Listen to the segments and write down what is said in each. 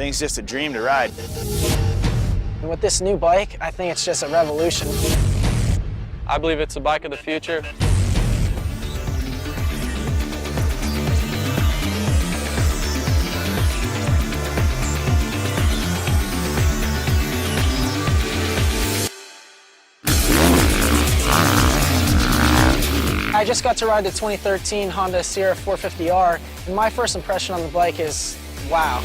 Thing's just a dream to ride. And with this new bike, I think it's just a revolution. I believe it's a bike of the future. I just got to ride the 2013 Honda CRF450R, and my first impression on the bike is, wow.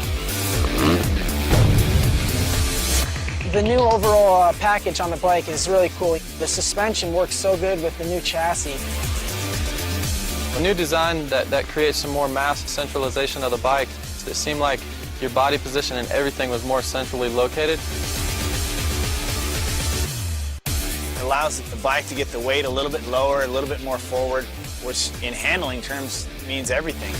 The new overall package on the bike is really cool. The suspension works so good with the new chassis. A new design that creates some more mass centralization of the bike. It seemed like your body position and everything was more centrally located. It allows the bike to get the weight a little bit lower, a little bit more forward, which in handling terms means everything.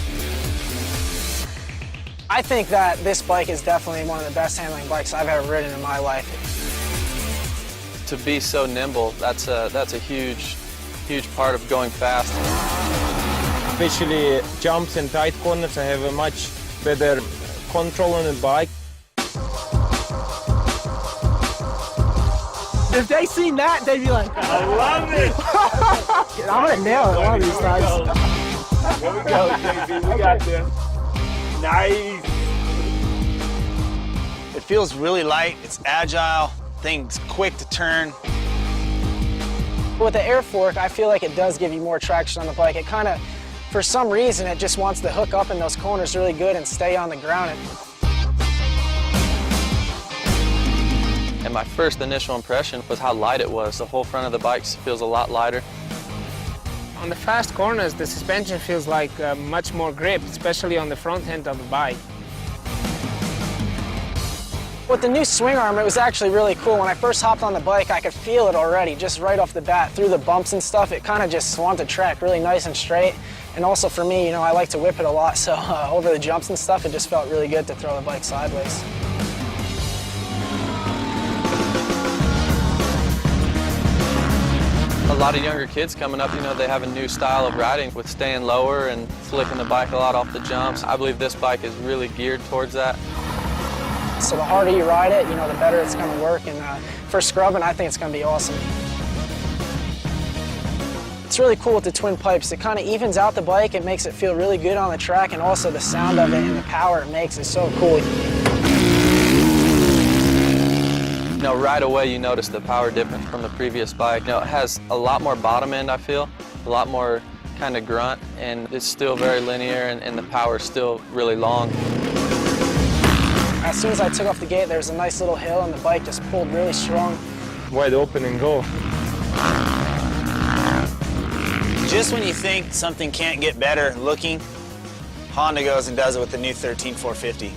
I think that this bike is definitely one of the best handling bikes I've ever ridden in my life. To be so nimble, that's a huge part of going fast. Especially jumps and tight corners, I have a much better control on the bike. If they seen that, they'd be like, I love it! I'm gonna nail it one of these times. Here we go, JB, we got this. Nice! It feels really light, it's agile, thing's quick to turn. With the air fork, I feel like it does give you more traction on the bike. It kind of, for some reason, it just wants to hook up in those corners really good and stay on the ground. And my first initial impression was how light it was. The whole front of the bike feels a lot lighter. On the fast corners, the suspension feels like much more grip, especially on the front end of the bike. With the new swing arm, it was actually really cool. When I first hopped on the bike, I could feel it already, just right off the bat. Through the bumps and stuff, it kind of just swung the track really nice and straight. And also for me, you know, I like to whip it a lot, so over the jumps and stuff, it just felt really good to throw the bike sideways. A lot of younger kids coming up, you know, they have a new style of riding with staying lower and flicking the bike a lot off the jumps. I believe this bike is really geared towards that. So the harder you ride it, you know, the better it's going to work. And for scrubbing, I think it's going to be awesome. It's really cool with the twin pipes. It kind of evens out the bike. It makes it feel really good on the track, and also the sound of it and the power it makes is so cool. You know, right away you notice the power difference from the previous bike. You know, it has a lot more bottom end, I feel, a lot more kind of grunt, and it's still very linear, and the power is still really long. As soon as I took off the gate, there was a nice little hill, and the bike just pulled really strong. Wide open and go. Just when you think something can't get better looking, Honda goes and does it with the new 13450.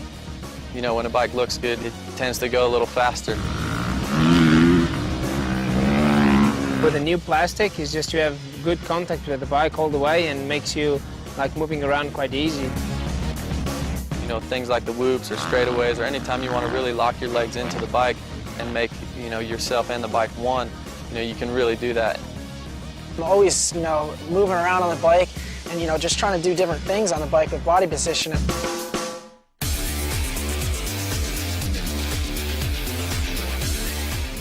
You know, when a bike looks good, it tends to go a little faster. With the new plastic, it's just you have good contact with the bike all the way and makes you like moving around quite easy. You know, things like the whoops or straightaways, or anytime you want to really lock your legs into the bike and make, you know, yourself and the bike one, you know, you can really do that. I'm always, you know, moving around on the bike and, you know, just trying to do different things on the bike with body position.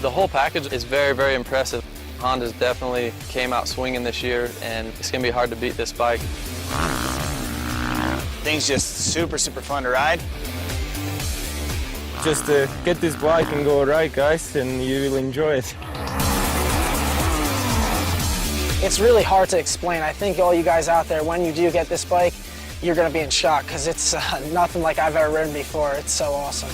The whole package is very, very impressive. Honda's definitely came out swinging this year, and it's going to be hard to beat this bike. Thing's just super, super fun to ride. Just get this bike and go right, guys, and you will enjoy it. It's really hard to explain. I think all you guys out there, when you do get this bike, you're going to be in shock because it's nothing like I've ever ridden before. It's so awesome.